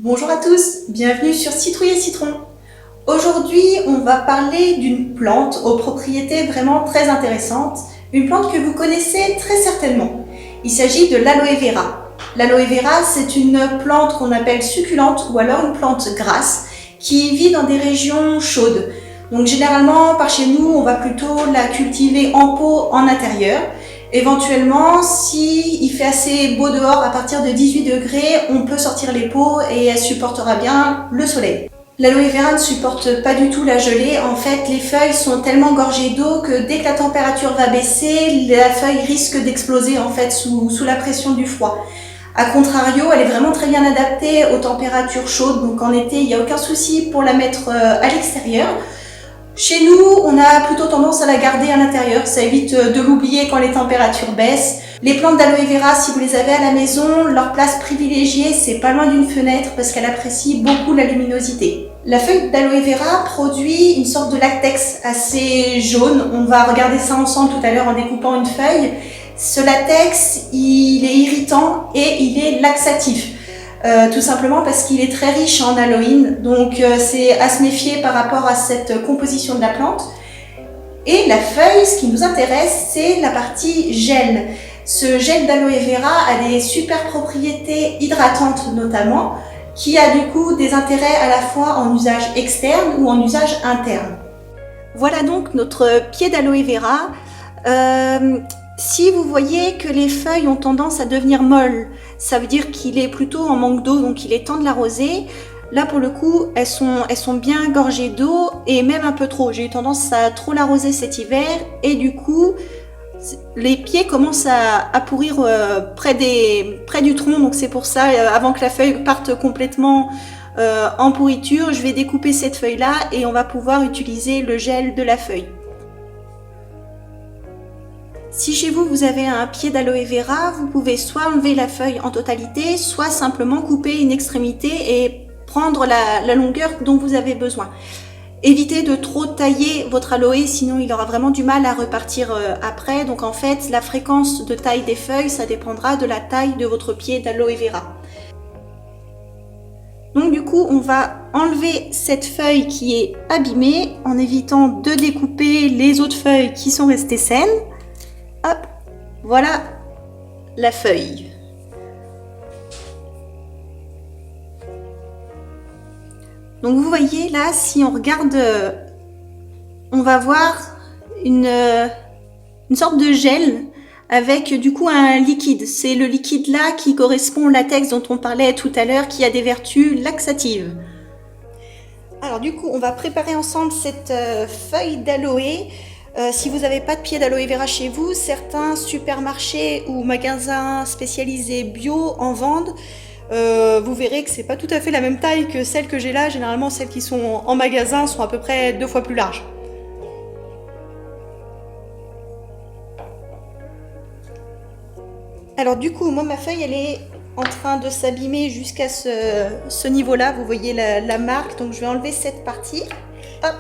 Bonjour à tous, bienvenue sur Citrouille et Citron. Aujourd'hui, on va parler d'une plante aux propriétés vraiment très intéressantes, une plante que vous connaissez très certainement. Il s'agit de l'aloe vera. L'aloe vera, c'est une plante qu'on appelle succulente ou alors une plante grasse qui vit dans des régions chaudes. Donc généralement, par chez nous, on va plutôt la cultiver en pot en intérieur. Éventuellement, si il fait assez beau dehors, à partir de 18 degrés, on peut sortir les pots et elle supportera bien le soleil. L'aloe vera ne supporte pas du tout la gelée. En fait, les feuilles sont tellement gorgées d'eau que dès que la température va baisser, la feuille risque d'exploser en fait sous la pression du froid. A contrario, elle est vraiment très bien adaptée aux températures chaudes. Donc en été, il n'y a aucun souci pour la mettre à l'extérieur. Chez nous, on a plutôt tendance à la garder à l'intérieur, ça évite de l'oublier quand les températures baissent. Les plantes d'aloe vera, si vous les avez à la maison, leur place privilégiée, c'est pas loin d'une fenêtre parce qu'elle apprécie beaucoup la luminosité. La feuille d'aloe vera produit une sorte de latex assez jaune. On va regarder ça ensemble tout à l'heure en découpant une feuille. Ce latex, il est irritant et il est laxatif. Tout simplement parce qu'il est très riche en aloïne, donc c'est à se méfier par rapport à cette composition de la plante. Et la feuille, ce qui nous intéresse, c'est la partie gel. Ce gel d'aloe vera a des super propriétés hydratantes notamment, qui a du coup des intérêts à la fois en usage externe ou en usage interne. Voilà donc notre pied d'aloe vera. Si vous voyez que les feuilles ont tendance à devenir molles, ça veut dire qu'il est plutôt en manque d'eau, donc il est temps de l'arroser. Là pour le coup, elles sont bien gorgées d'eau et même un peu trop. J'ai eu tendance à trop l'arroser cet hiver et du coup, les pieds commencent à pourrir près du tronc. Donc c'est pour ça, avant que la feuille parte complètement en pourriture, je vais découper cette feuille-là et on va pouvoir utiliser le gel de la feuille. Si chez vous, vous avez un pied d'aloe vera, vous pouvez soit enlever la feuille en totalité, soit simplement couper une extrémité et prendre la longueur dont vous avez besoin. Évitez de trop tailler votre aloe, sinon il aura vraiment du mal à repartir après. Donc en fait, la fréquence de taille des feuilles, ça dépendra de la taille de votre pied d'aloe vera. Donc du coup, on va enlever cette feuille qui est abîmée en évitant de découper les autres feuilles qui sont restées saines. Hop, voilà la feuille. Donc vous voyez là, si on regarde, on va voir une sorte de gel avec du coup un liquide. C'est le liquide là qui correspond au latex dont on parlait tout à l'heure, qui a des vertus laxatives. Alors du coup, on va préparer ensemble cette feuille d'aloe. Si vous n'avez pas de pied d'aloe vera chez vous, certains supermarchés ou magasins spécialisés bio en vendent. Vous verrez que c'est pas tout à fait la même taille que celles que j'ai là. Généralement, celles qui sont en magasin sont à peu près 2 fois plus larges. Alors du coup, moi ma feuille elle est en train de s'abîmer jusqu'à ce niveau-là. Vous voyez la marque, donc je vais enlever cette partie. Hop.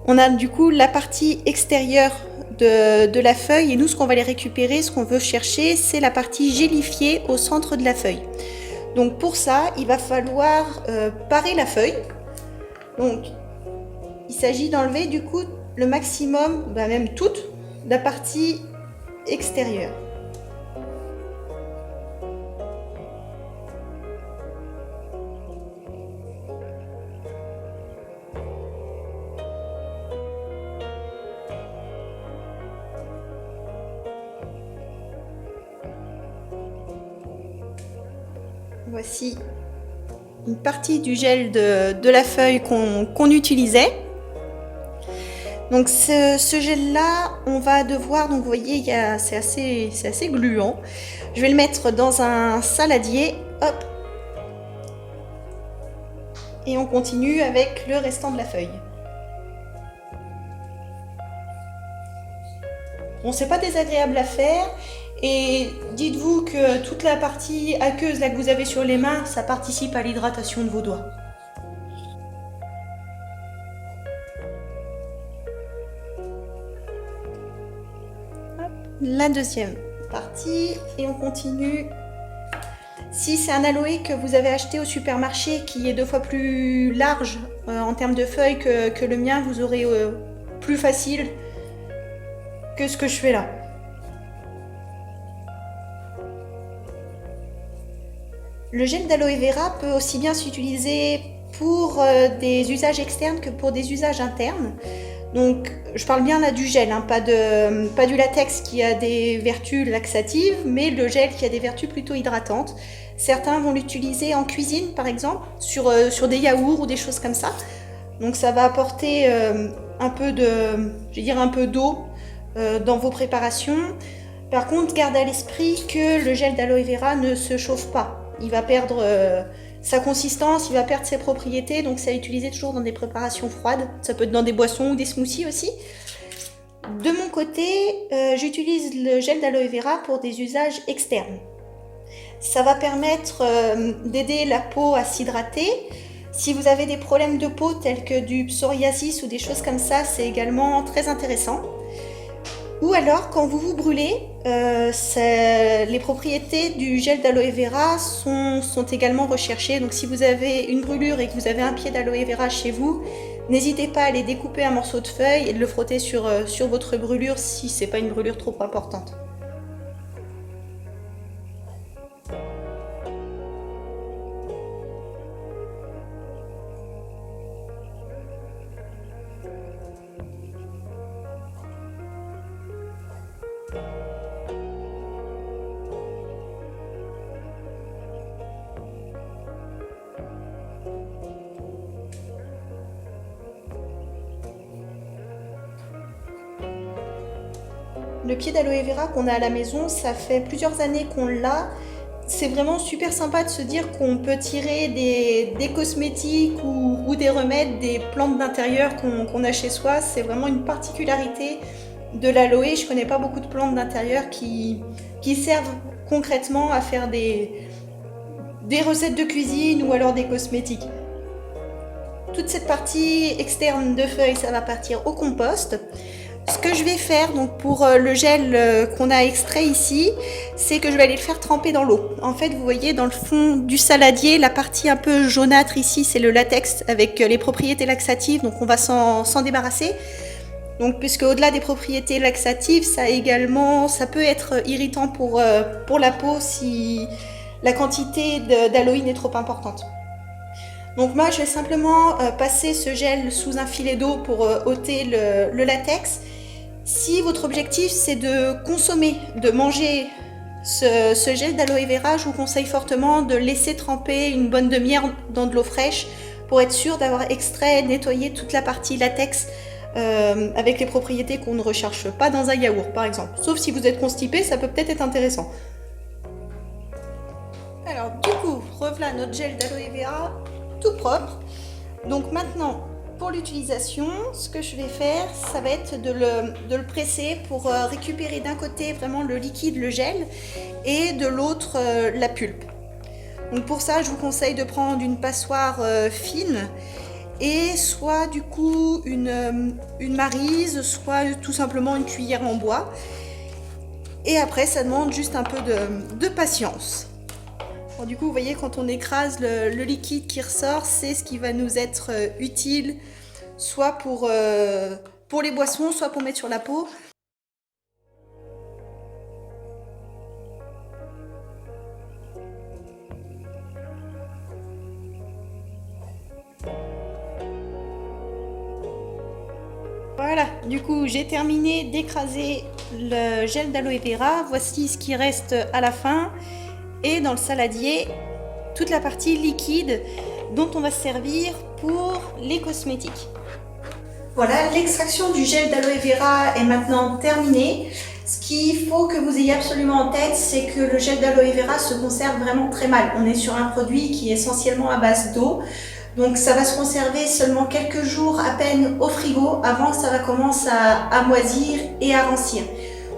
On a du coup la partie extérieure de la feuille et nous ce qu'on va aller récupérer, ce qu'on veut chercher, c'est la partie gélifiée au centre de la feuille. Donc pour ça, il va falloir parer la feuille. Donc il s'agit d'enlever du coup le maximum, même toute la partie extérieure. Voici une partie du gel de la feuille qu'on utilisait. Donc ce gel là, on va devoir, donc vous voyez, c'est assez gluant. Je vais le mettre dans un saladier, hop. Et on continue avec le restant de la feuille. Bon, c'est pas désagréable à faire. Et dites-vous que toute la partie aqueuse là que vous avez sur les mains, ça participe à l'hydratation de vos doigts. Hop, la deuxième partie et on continue Si c'est un aloe que vous avez acheté au supermarché qui est 2 fois plus large en termes de feuilles que le mien, vous aurez plus facile que ce que je fais là. Le gel d'aloe vera peut aussi bien s'utiliser pour des usages externes que pour des usages internes. Donc je parle bien là du gel, hein, pas du latex qui a des vertus laxatives, mais le gel qui a des vertus plutôt hydratantes. Certains vont l'utiliser en cuisine par exemple, sur des yaourts ou des choses comme ça. Donc ça va apporter un peu d'eau dans vos préparations. Par contre, gardez à l'esprit que le gel d'aloe vera ne se chauffe pas. Il va perdre sa consistance, il va perdre ses propriétés, donc c'est à utiliser toujours dans des préparations froides. Ça peut être dans des boissons ou des smoothies aussi. De mon côté, j'utilise le gel d'aloe vera pour des usages externes. Ça va permettre d'aider la peau à s'hydrater. Si vous avez des problèmes de peau tels que du psoriasis ou des choses comme ça, c'est également très intéressant. Ou alors, quand vous vous brûlez, les propriétés du gel d'aloe vera sont également recherchées. Donc si vous avez une brûlure et que vous avez un pied d'aloe vera chez vous, n'hésitez pas à aller découper un morceau de feuille et de le frotter sur votre brûlure si ce n'est pas une brûlure trop importante. Le pied d'aloe vera qu'on a à la maison, ça fait plusieurs années qu'on l'a. C'est vraiment super sympa de se dire qu'on peut tirer des cosmétiques ou des remèdes, des plantes d'intérieur qu'on a chez soi. C'est vraiment une particularité de l'aloe. Je connais pas beaucoup de plantes d'intérieur qui servent concrètement à faire des recettes de cuisine ou alors des cosmétiques. Toute cette partie externe de feuilles, ça va partir au compost. Ce que je vais faire donc pour le gel qu'on a extrait ici, c'est que je vais aller le faire tremper dans l'eau. En fait, vous voyez dans le fond du saladier, la partie un peu jaunâtre ici, c'est le latex avec les propriétés laxatives, donc on va s'en débarrasser. Donc, puisque au-delà des propriétés laxatives, ça peut être irritant pour la peau si la quantité d'aloïne est trop importante. Donc moi, je vais simplement passer ce gel sous un filet d'eau pour ôter le latex. Si votre objectif c'est de consommer, de manger ce gel d'aloe vera, je vous conseille fortement de laisser tremper une bonne demi-heure dans de l'eau fraîche pour être sûr d'avoir extrait, nettoyé toute la partie latex avec les propriétés qu'on ne recherche pas dans un yaourt par exemple. Sauf si vous êtes constipé, ça peut peut-être être intéressant. Alors du coup, revoilà notre gel d'aloe vera tout propre. Donc maintenant, pour l'utilisation, ce que je vais faire, ça va être de le presser pour récupérer d'un côté vraiment le liquide, le gel, et de l'autre la pulpe. Donc pour ça, je vous conseille de prendre une passoire fine et soit du coup une maryse, soit tout simplement une cuillère en bois. Et après, ça demande juste un peu de patience. Bon, du coup, vous voyez, quand on écrase le liquide qui ressort, c'est ce qui va nous être utile, soit pour les boissons, soit pour mettre sur la peau. Voilà, du coup, j'ai terminé d'écraser le gel d'aloe vera. Voici ce qui reste à la fin. Et dans le saladier, toute la partie liquide dont on va se servir pour les cosmétiques. Voilà, l'extraction du gel d'aloe vera est maintenant terminée. Ce qu'il faut que vous ayez absolument en tête, c'est que le gel d'aloe vera se conserve vraiment très mal. On est sur un produit qui est essentiellement à base d'eau. Donc ça va se conserver seulement quelques jours à peine au frigo avant que ça va commencer à moisir et à rancir.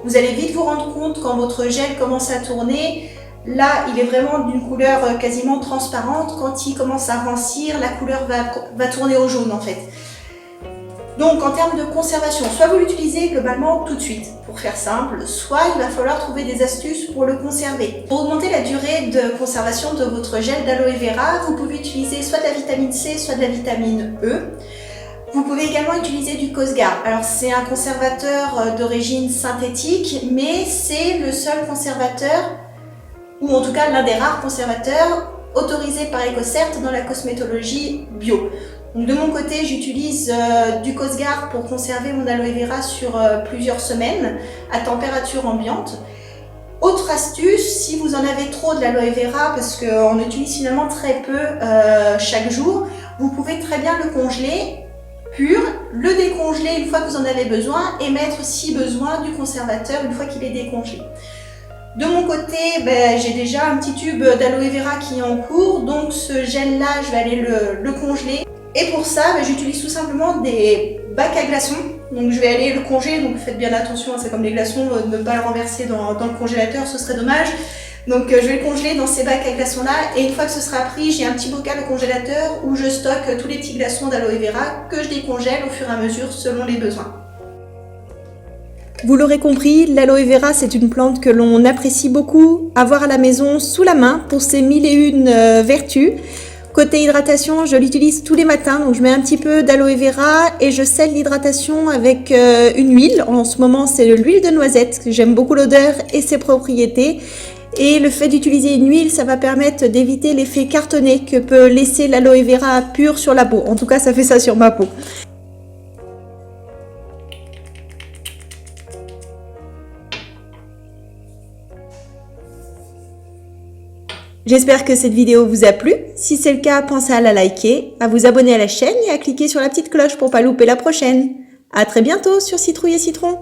Vous allez vite vous rendre compte quand votre gel commence à tourner. Là, il est vraiment d'une couleur quasiment transparente. Quand il commence à rancir, la couleur va tourner au jaune en fait. Donc en termes de conservation, soit vous l'utilisez globalement tout de suite. pour faire simple, soit il va falloir trouver des astuces pour le conserver. Pour augmenter la durée de conservation de votre gel d'aloe vera, vous pouvez utiliser soit de la vitamine C, soit de la vitamine E. Vous pouvez également utiliser du Cosguard. Alors c'est un conservateur d'origine synthétique, mais c'est le seul conservateur, ou en tout cas l'un des rares conservateurs autorisés par EcoCert dans la cosmétologie bio. Donc de mon côté, j'utilise du Cosguard pour conserver mon aloe vera sur plusieurs semaines à température ambiante. Autre astuce, si vous en avez trop de l'aloe vera, parce qu'on utilise finalement très peu chaque jour, vous pouvez très bien le congeler pur, le décongeler une fois que vous en avez besoin et mettre si besoin du conservateur une fois qu'il est décongelé. De mon côté, j'ai déjà un petit tube d'aloe vera qui est en cours, donc ce gel là je vais aller le congeler. Et pour ça, j'utilise tout simplement des bacs à glaçons. Donc je vais aller le congeler, donc faites bien attention, c'est comme les glaçons, ne pas le renverser dans le congélateur, ce serait dommage. Donc je vais le congeler dans ces bacs à glaçons là, et une fois que ce sera pris, j'ai un petit bocal au congélateur où je stocke tous les petits glaçons d'aloe vera que je décongèle au fur et à mesure selon les besoins. Vous l'aurez compris, l'aloe vera c'est une plante que l'on apprécie beaucoup avoir à la maison sous la main pour ses 1001 vertus. Côté hydratation, je l'utilise tous les matins, donc je mets un petit peu d'aloe vera et je scelle l'hydratation avec une huile. En ce moment, c'est l'huile de noisette, j'aime beaucoup l'odeur et ses propriétés. Et le fait d'utiliser une huile, ça va permettre d'éviter l'effet cartonné que peut laisser l'aloe vera pur sur la peau. En tout cas, ça fait ça sur ma peau. J'espère que cette vidéo vous a plu. Si c'est le cas, pensez à la liker, à vous abonner à la chaîne et à cliquer sur la petite cloche pour ne pas louper la prochaine. À très bientôt sur Citrouille et Citron.